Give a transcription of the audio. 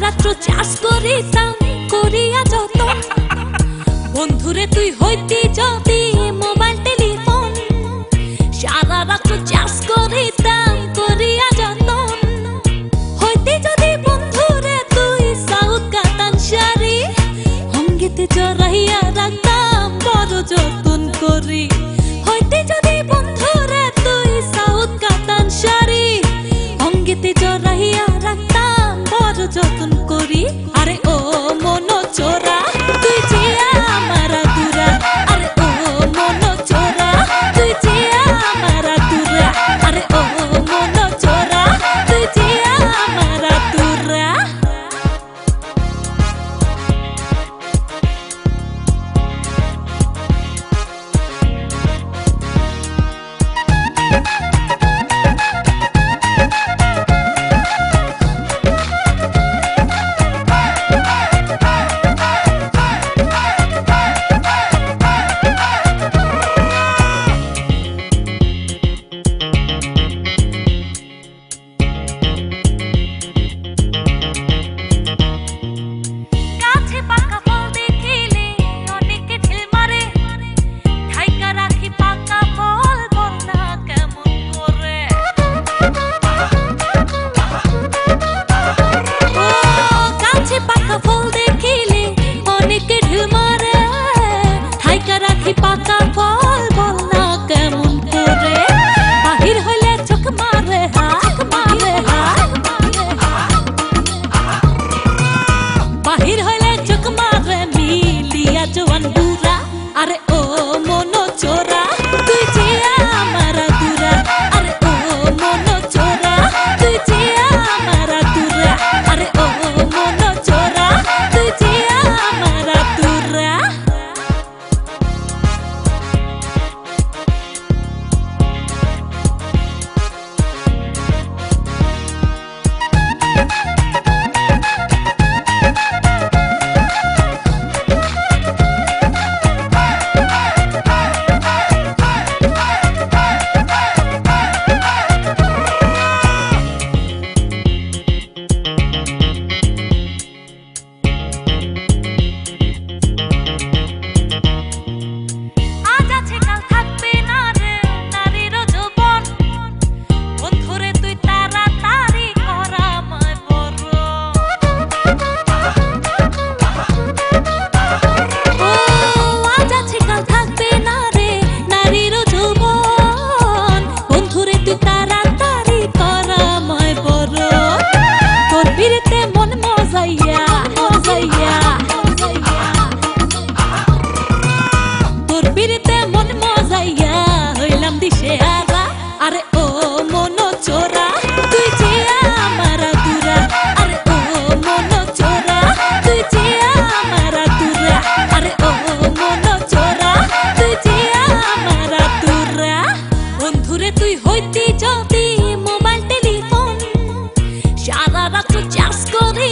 রাত্র চাষ করিতাম করিয়া যতন বন্ধুরে তুই হইতি যদি মোবাইল টেলিফোন সারা রাত্র চাষ করিতাম করিয়া যতন হইতি যদি বন্ধুরে তুই সাউথ কাতান শাড়ি অঙ্গেতে জড়াইয়া রাখতাম বড় যতন করি হইতি যদি বন্ধুরে তুই সাউথ কাতান শাড়ি অঙ্গেতে জড়াইয়া রাখতাম বড় যতন করি আরে ও মন চোরা তুই যে আমার আদুরা আরে ও মন চোরা তুই যে আমার আদুরা আরে ও মন চোরা তুই যে আমার আদুরা পাকা ফল বল না কেমন করে বাহির হইলে চোখ মারে বাহির হইলে চোখ মারে মিলিয়া জোয়ান বুড়া আরে ও মন চোরা তুই যে আমার আদুরা আরে ও মন চোরা তুই যে আমার আদুরা আরে ও মন চোরা তুই যে আমার আদুরা তোর বিরিতে মন মজাইয়া হইলাম দিশে হারা আরে ও মন চোরা তুই যে আমার আদুরা আরে ও মন চোরা তুই যে আমার আদুরা আরে ও মন চোরা তুই যে আমার আদুরা বন্ধুরে তুই হইতি যদি মোবাইল টেলিফোন সারা রাত চাষ করি